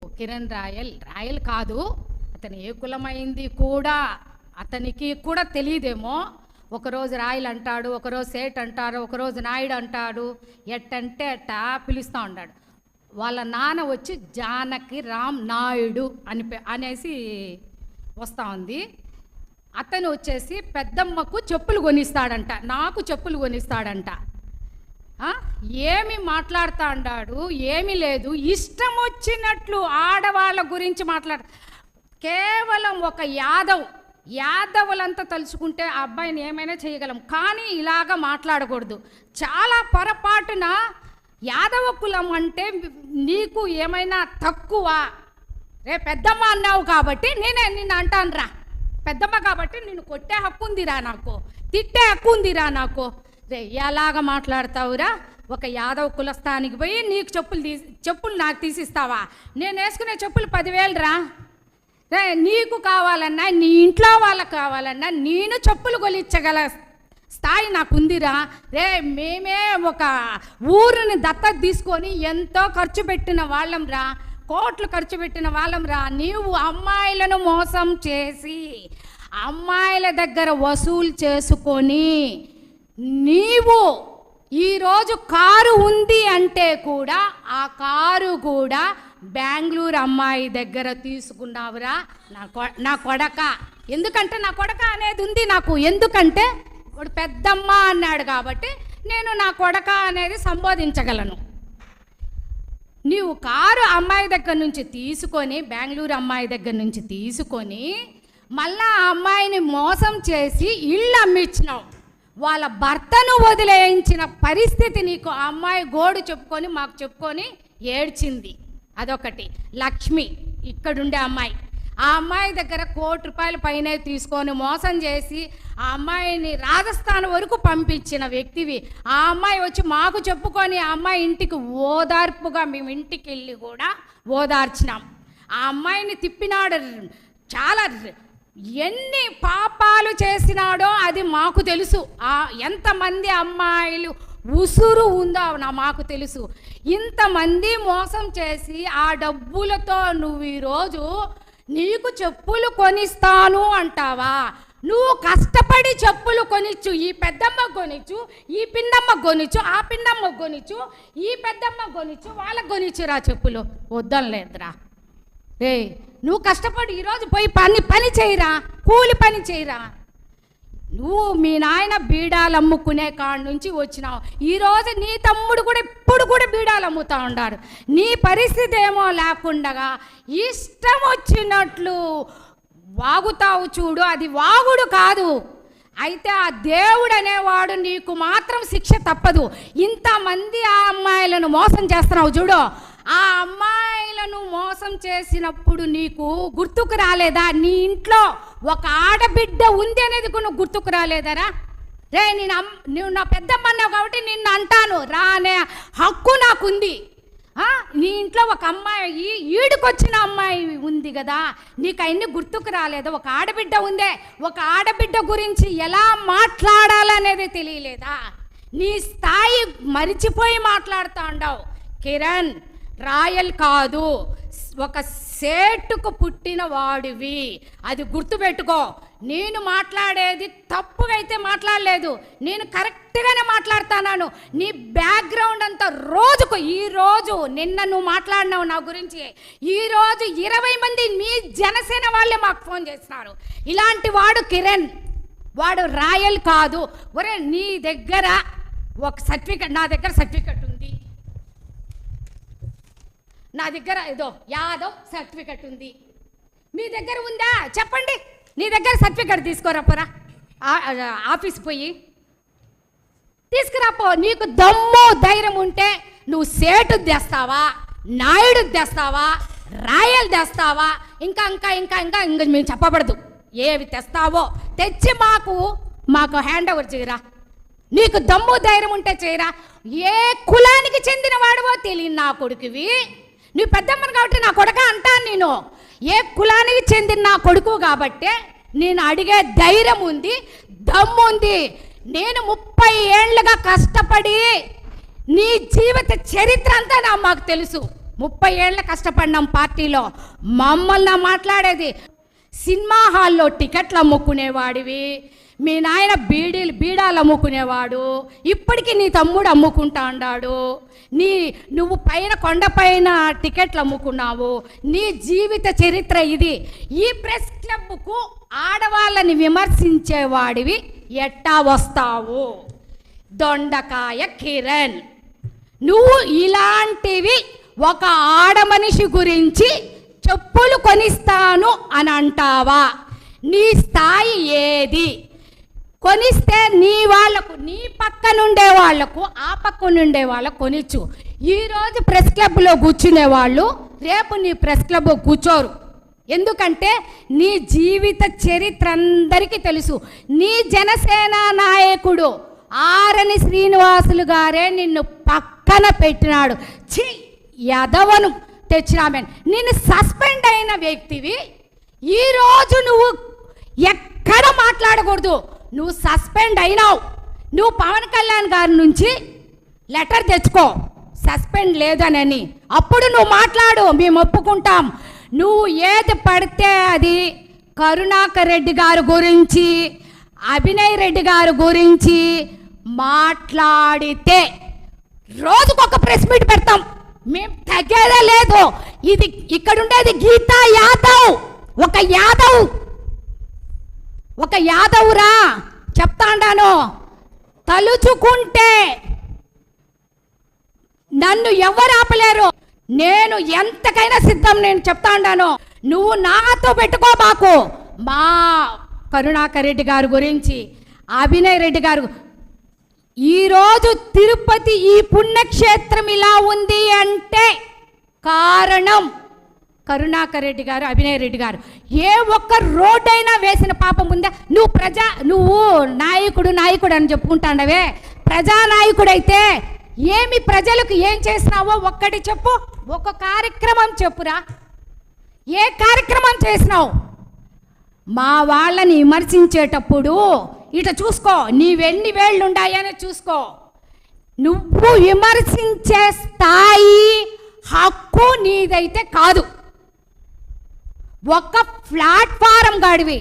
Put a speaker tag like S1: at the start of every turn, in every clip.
S1: Kiran royal కాదు, అతను ఏ కులమైంది కూడా అతనికి కూడా తెలియదేమో. ఒకరోజు రాయల్ అంటాడు, ఒకరోజు సేట్ అంటారు, ఒకరోజు నాయుడు అంటాడు, ఎట్టంటే అట్ట పిలుస్తూ ఉంటాడు. వాళ్ళ నాన్న వచ్చి జానకి రామ్ నాయుడు అనేసి వస్తూ ఉంది. అతను వచ్చేసి పెద్దమ్మకు చెప్పులు కొనిస్తాడంట, నాకు చెప్పులు కొనిస్తాడంట. ఏమి మాట్లాడుతూ అన్నాడు, ఏమీ లేదు, ఇష్టం వచ్చినట్లు ఆడవాళ్ళ గురించి కేవలం ఒక యాదవులంతా తలుచుకుంటే ఆ అబ్బాయిని ఏమైనా చేయగలం, కానీ ఇలాగా మాట్లాడకూడదు. చాలా పొరపాటున యాదవ కులం అంటే నీకు ఏమైనా తక్కువ, పెద్దమ్మ అన్నావు కాబట్టి నిన్ను అంటాను రా, పెద్దమ్మ కాబట్టి నిన్ను కొట్టే హక్కు ఉందిరా నాకు, తిట్టే హక్కు ఉందిరా నాకు. ఎలాగ మాట్లాడతావురా? ఒక యాదవ కులస్థానికి పోయి నీకు చెప్పులు నాకు తీసిస్తావా? నేను వేసుకునే చెప్పులు 10,000 రా. నీకు కావాలన్నా, నీ ఇంట్లో వాళ్ళకు కావాలన్నా నేను చెప్పులు కొలిచ్చగల స్థాయి నాకు ఉందిరా. మేమే ఒక ఊరిని దత్తత తీసుకొని ఎంతో ఖర్చు పెట్టిన వాళ్ళం రా, కోట్లు ఖర్చు పెట్టిన వాళ్ళం రా. నీవు అమ్మాయిలను మోసం చేసి అమ్మాయిల దగ్గర వసూలు చేసుకొని నీవు ఈరోజు కారు ఉంది అంటే కూడా ఆ కారు కూడా బెంగళూరు అమ్మాయి దగ్గర తీసుకున్నావురా నా కొడక. ఎందుకంటే నా కొడక అనేది ఉంది నాకు, ఎందుకంటే వాడు పెద్దమ్మ అన్నాడు కాబట్టి నేను నా కొడక అనేది సంబోధించగలను. నీవు కారు అమ్మాయి దగ్గర నుంచి తీసుకొని, బెంగళూరు అమ్మాయి దగ్గర నుంచి తీసుకొని మళ్ళా ఆ అమ్మాయిని మోసం చేసి ఇల్లు అమ్మించినావు. వాళ్ళ భర్తను వదిలేయించిన పరిస్థితి నీకు. ఆ అమ్మాయి గోడు చెప్పుకొని మాకు చెప్పుకొని ఏడ్చింది. అదొకటి. లక్ష్మి ఇక్కడుండే అమ్మాయి, ఆ అమ్మాయి దగ్గర ₹1,00,00,000 పైనే తీసుకొని మోసం చేసి ఆ అమ్మాయిని రాజస్థాన్ వరకు పంపించిన వ్యక్తివి. ఆ అమ్మాయి వచ్చి మాకు చెప్పుకొని ఆ అమ్మాయి ఇంటికి ఓదార్పుగా మేము ఇంటికి వెళ్ళి కూడా ఓదార్చినాం. ఆ అమ్మాయిని తిప్పినాడు. చాలా ఎన్ని పాపాలు చేసినాడో అది మాకు తెలుసు. ఎంతమంది అమ్మాయిలు ఉసురు ఉందో మాకు తెలుసు. ఇంతమంది మోసం చేసి ఆ డబ్బులతో నువ్వు ఈరోజు నీకు చెప్పులు కొనిస్తాను అంటావా? నువ్వు కష్టపడి చెప్పులు కొనిచ్చు, ఈ పెద్దమ్మ కొనిచ్చు, ఈ పిన్నమ్మ కొనిచ్చు, ఆ పిన్నమ్మ కొనిచ్చు, ఈ పెద్దమ్మ కొనిచ్చు, వాళ్ళకు కొనిచ్చురా చెప్పులు. వద్దలేదురా. నువ్వు కష్టపడి ఈరోజు పోయి పని చేయరా, కూలి పని చేయరా. నువ్వు మీ నాయన బీడాలు అమ్ముకునే కాడ నుంచి వచ్చినావు. ఈరోజు నీ తమ్ముడు కూడా ఇప్పుడు కూడా బీడాలు అమ్ముతూ ఉన్నాడు. నీ పరిస్థితి ఏమో లేకుండా ఇష్టం వచ్చినట్లు వాగుతావు చూడు, అది వాగుడు కాదు. అయితే ఆ దేవుడు అనేవాడు నీకు మాత్రం శిక్ష తప్పదు. ఇంతమంది ఆ అమ్మాయిలను మోసం చేస్తున్నావు చూడు, ఆ అమ్మాయిలను మోసం చేసినప్పుడు నీకు గుర్తుకు రాలేదా? నీ ఇంట్లో ఒక ఆడబిడ్డ ఉంది అనేది నువ్వు గుర్తుకు రాలేదరా? నువ్వు నా పెద్దమ్మ అన్నావు కాబట్టి నిన్ను అంటాను రా అనే హక్కు నాకుంది. నీ ఇంట్లో ఒక అమ్మాయి, ఈడుకొచ్చిన అమ్మాయి ఉంది కదా, నీకు అవన్నీ గుర్తుకు రాలేదా? ఒక ఆడబిడ్డ ఉందే, ఒక ఆడబిడ్డ గురించి ఎలా మాట్లాడాలనేది తెలియలేదా? నీ స్థాయి మరిచిపోయి మాట్లాడుతూ ఉండవు. కిరణ్ రాయల్ కాదు, ఒక సేటుకు పుట్టిన వాడివి, అది గుర్తుపెట్టుకో. నేను మాట్లాడేది తప్పుగా అయితే మాట్లాడలేదు, నేను కరెక్ట్గానే మాట్లాడుతున్నాను. నీ బ్యాక్గ్రౌండ్ అంతా ఈరోజు నిన్న నువ్వు మాట్లాడినావు నా గురించి, ఈరోజు 20 మంది మీ జనసేన వాళ్ళే మాకు ఫోన్ చేస్తున్నారు. ఇలాంటి వాడు కిరణ్, వాడు రాయల్ కాదు. ఒరే నీ దగ్గర ఒక సర్టిఫికెట్, నా దగ్గర సర్టిఫికెట్ ఉంది, నా దగ్గర ఏదో యాదవ్ సర్టిఫికెట్ ఉంది. మీ దగ్గర ఉందా చెప్పండి? నీ దగ్గర సర్టిఫికెట్ తీసుకురాపోరా, ఆఫీస్ పోయి తీసుకురాపో. నీకు దమ్ము ధైర్యం ఉంటే నువ్వు సేటు తెస్తావా, నాయుడు తెస్తావా, రాయల్ తెస్తావా, ఇంకా ఇంకా ఇంకా ఇంకా ఇంకా మేము చెప్పబడదు. ఏవి తెస్తావో తెచ్చి మాకు హ్యాండ్ ఓవర్ చేయరా. నీకు దమ్ము ధైర్యం ఉంటే చేయరా. ఏ కులానికి చెందిన వాడివో తెలియని నా కొడుకువి, నువ్వు పెద్దమ్మను కాబట్టి నా కొడుక అంటాను. నేను ఏ కులానికి చెందిన నా కొడుకు కాబట్టి నేను అడిగే ధైర్యం ఉంది, దమ్ము ఉంది. నేను 30 ఏళ్ళుగా కష్టపడి నీ జీవిత చరిత్ర అంతా మాకు తెలుసు. 30 ఏళ్ళ కష్టపడినాం పార్టీలో. మమ్మల్ని మాట్లాడేది. సినిమా హాల్లో టికెట్లు అమ్ముకునేవాడివి, మీ నాయన బీడాలు అమ్ముకునేవాడు, ఇప్పటికీ నీ తమ్ముడు అమ్ముకుంటా అన్నాడు. నువ్వు పైన కొండపైన టికెట్లు అమ్ముకున్నావు. నీ జీవిత చరిత్ర ఇది. ఈ ప్రెస్ క్లబ్కు ఆడవాళ్ళని విమర్శించేవాడివి ఎట్టా వస్తావు? దొండకాయ కిరణ్, నువ్వు ఇలాంటివి ఒక ఆడమనిషి గురించి చెప్పులు కొనిస్తాను అని అంటావా? నీ స్థాయి ఏది? కొనిస్తే నీ వాళ్లకు, నీ పక్కనుండే వాళ్లకు, ఆ పక్కనుండే వాళ్ళకు కొనిచ్చు. ఈరోజు ప్రెస్ క్లబ్లో కూర్చునే వాళ్ళు రేపు నీ ప్రెస్ క్లబ్ కూర్చోరు. ఎందుకంటే నీ జీవిత చరిత్ర అందరికీ తెలుసు. నీ జనసేన నాయకుడు ఆరని శ్రీనివాసులు గారే నిన్ను పక్కన పెట్టినాడు. యదవను తెచ్చినామే. నిన్ను సస్పెండ్ అయిన వ్యక్తివి ఈరోజు నువ్వు ఎక్కడ మాట్లాడకూడదు. నువ్వు సస్పెండ్ అయినావు. నువ్వు పవన్ కళ్యాణ్ గారి నుంచి లెటర్ తెచ్చుకో సస్పెండ్ లేదనని. అప్పుడు నువ్వు మాట్లాడు, మేము ఒప్పుకుంటాం. నువ్వు ఏది పడితే అది కరుణాకర్ రెడ్డి గారి గురించి, అభినయ్ రెడ్డి గారి గురించి మాట్లాడితే రోజుకొక ప్రెస్ మీట్ పెడతాం. మేము తగ్గేదే లేదు. ఇది ఇక్కడ ఉండేది గీతా యాదవ్, ఒక యాదవురా. చెప్తాండాను, తలుచుకుంటే నన్ను ఎవరు ఆపలేరు. నేను ఎంతకైనా సిద్ధం. నేను చెప్తాండాను, నువ్వు నాతో పెట్టుకోబాకు. మా కరుణాకర్ రెడ్డి గారి గురించి, అభినయ్ రెడ్డి గారు, ఈరోజు తిరుపతి ఈ పుణ్యక్షేత్రం ఇలా ఉంది అంటే కారణం కరుణాకర్ రెడ్డి గారు, అభినయ్ రెడ్డి గారు. ఏ ఒక్క రోడ్డైనా వేసిన పాపం ఉందా? నువ్వు నాయకుడు అని చెప్పుకుంటాండవే, ప్రజానాయకుడైతే ఏమి ప్రజలకు ఏం చేసినావో ఒక్కటి చెప్పు. ఒక కార్యక్రమం చెప్పురా. ఏ కార్యక్రమం చేసినావు? మా వాళ్ళని విమర్శించేటప్పుడు ఇట చూసుకో, నీవెన్ని వేళ్ళు ఉన్నాయని చూసుకో. నువ్వు విమర్శించే స్థాయి, హక్కు నీదైతే కాదు. ఒక్క ప్లాట్ఫారం గాడివి.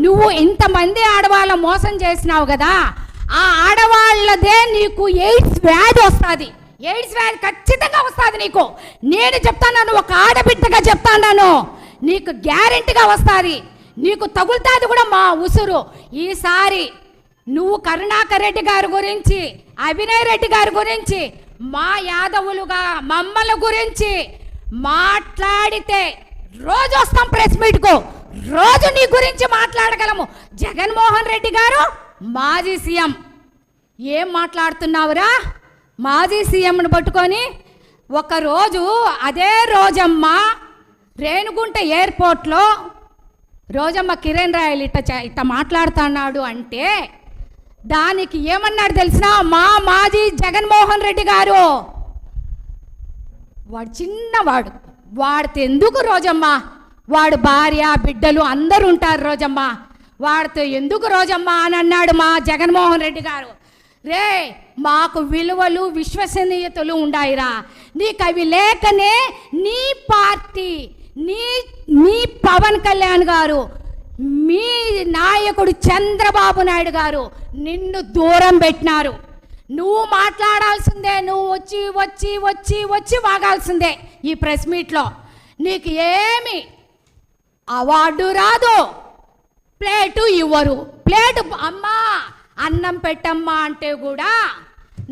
S1: నువ్వు ఇంతమంది ఆడవాళ్ళ మోసం చేసినావు కదా, ఆ ఆడవాళ్ళదే నీకు ఎయిడ్స్ వ్యాధి వస్తుంది. ఎయిడ్స్ వ్యాధి ఖచ్చితంగా వస్తుంది నీకు. నేను చెప్తాను, ఒక ఆడబిడ్డగా చెప్తాను, నీకు గ్యారెంటీగా వస్తుంది. నీకు తగులుతుంది కూడా మా ఉసురు. ఈసారి నువ్వు కరుణాకర్ రెడ్డి గారి గురించి, అభినయ్ రెడ్డి గారి గురించి, మా యాదవులుగా మమ్మల్ని గురించి మాట్లాడితే రోజు వస్తాం ప్రెస్ మీట్కు. రోజు నీ గురించి మాట్లాడగలము. జగన్మోహన్ రెడ్డి గారు మాజీ సీఎం. ఏం మాట్లాడుతున్నావురా? మాజీ సీఎంను పట్టుకొని ఒకరోజు అదే రోజమ్మ రేణుగుంట ఎయిర్పోర్ట్లో రోజమ్మ కిరణ్ రాయల్ ఇట్ట మాట్లాడుతున్నాడు అంటే దానికి ఏమన్నాడు తెలిసినా? మాజీ జగన్మోహన్ రెడ్డి గారు, వాడు చిన్నవాడు, వాడితో ఎందుకు రోజమ్మ, వాడు భార్య బిడ్డలు అందరూ ఉంటారు రోజమ్మ, వాడితో ఎందుకు రోజమ్మ అని అన్నాడు మా జగన్మోహన్ రెడ్డి గారు. రే, మాకు విలువలు విశ్వసనీయతలు ఉండాయిరా. నీకు అవి లేకనే నీ పార్టీ, నీ పవన్ కళ్యాణ్ గారు, మీ నాయకుడు చంద్రబాబు నాయుడు గారు నిన్ను దూరం పెట్టినారు. నువ్వు మాట్లాడాల్సిందే, నువ్వు వచ్చి వచ్చి వచ్చి వచ్చి వాగాల్సిందే ఈ ప్రెస్ మీట్లో. నీకు ఏమి అవార్డు రాదు, ప్లేటు ఇవ్వరు. ప్లేటు అమ్మా అన్నం పెట్టమ్మా అంటే కూడా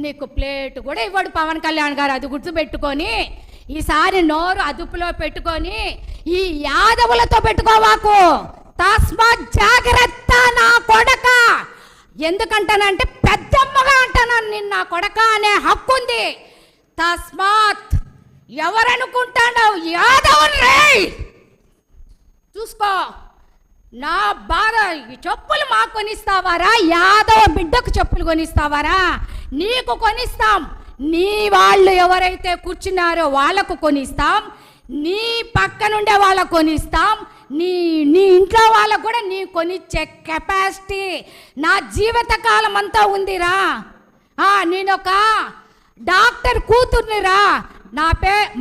S1: నీకు ప్లేటు కూడా ఇవ్వడు పవన్ కళ్యాణ్ గారు. అది గుర్తుపెట్టుకొని ఈసారి నోరు అదుపులో పెట్టుకొని ఈ యాదవులతో పెట్టుకోవాకు. తస్మాత్ జాగ్రత్త నా కొడక. ఎందుకంటానంటే పెద్దమ్మగా అంటాను, నిన్న నా కొడక అనే హక్కు ఉంది. తస్మాత్ ఎవరనుకుంటావు? యాదవుని రే చూసుకో. నా బాధ, చెప్పులు మాకు కొనిస్తావారా? యాదవ బిడ్డకు చెప్పులు కొనిస్తావారా? నీకు కొనిస్తాం. నీ వాళ్ళు ఎవరైతే కూర్చున్నారో వాళ్ళకు కొనిస్తాం, నీ పక్కనుండే వాళ్ళకు కొనిస్తాం, నీ ఇంట్లో వాళ్ళకు కూడా నీ కొనిచ్చే కెపాసిటీ నా జీవితకాలం అంతా ఉందిరా. నేనొక డాక్టర్ కూతుర్నిరా.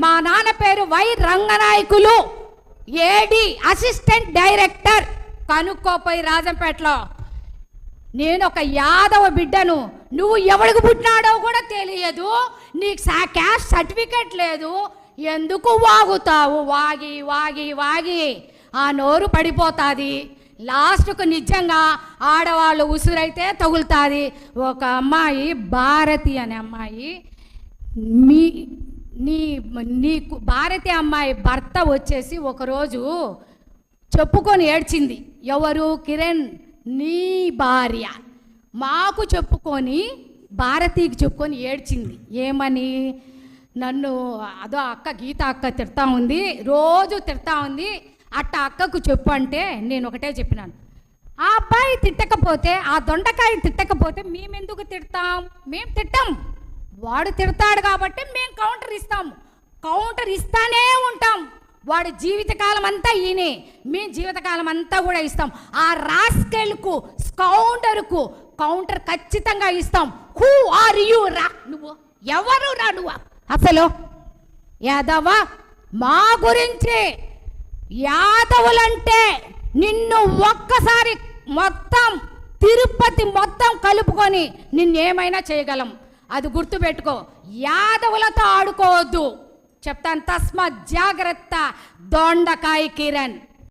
S1: మా నాన్న పేరు Y Ranganayakulu, AD assistant director. కనుక్కోపోయి రాజంపేటలో. నేను ఒక యాదవ బిడ్డను, నువ్వు ఎవడికి పుట్టినాడో కూడా తెలియదు, నీకు క్యాస్ట్ సర్టిఫికెట్ లేదు, ఎందుకు వాగుతావు? వాగి వాగి వాగి ఆ నోరు పడిపోతుంది. లాస్ట్కు నిజంగా ఆడవాళ్ళు ఉసురైతే తగులుతుంది. ఒక అమ్మాయి, భారతి అనే అమ్మాయి, నీకు భారతి అమ్మాయి భర్త వచ్చేసి ఒకరోజు చెప్పుకొని ఏడ్చింది. ఎవరు? కిరణ్ నీ భార్య మాకు చెప్పుకొని, భారతికి చెప్పుకొని ఏడ్చింది. ఏమని? నన్ను అదో అక్క, గీత అక్క తిడతా ఉంది, రోజు తిడతా ఉంది, అట్ట అక్కకు చెప్పు అంటే నేను ఒకటే చెప్పినాను, ఆ అబ్బాయి తిట్టకపోతే, ఆ దొండకాయ తిట్టకపోతే మేమెందుకు తిడతాం? మేము తిట్టాం, వాడు తిడతాడు కాబట్టి మేము కౌంటర్ ఇస్తాము, కౌంటర్ ఇస్తానే ఉంటాం. వాడి జీవితకాలం అంతా ఈయనే, మేము జీవితకాలం అంతా కూడా ఇస్తాం. ఆ రాస్కెల్కు, స్కౌండర్కు కౌంటర్ ఖచ్చితంగా ఇస్తాం. హూ ఆర్ యూ రా? నువ్వు ఎవరు రా నువ్వు అసలు? యాదవ మా గురించి, యాదవులంటే నిన్ను ఒక్కసారి మొత్తం తిరుపతి మొత్తం కలుపుకొని నిన్నేమైనా చేయగలం, అది గుర్తుపెట్టుకో. యాదవులతో ఆడుకోవద్దు చెప్తాను. తస్మాత్ జాగ్రత్త, దొండకాయ కిరణ్.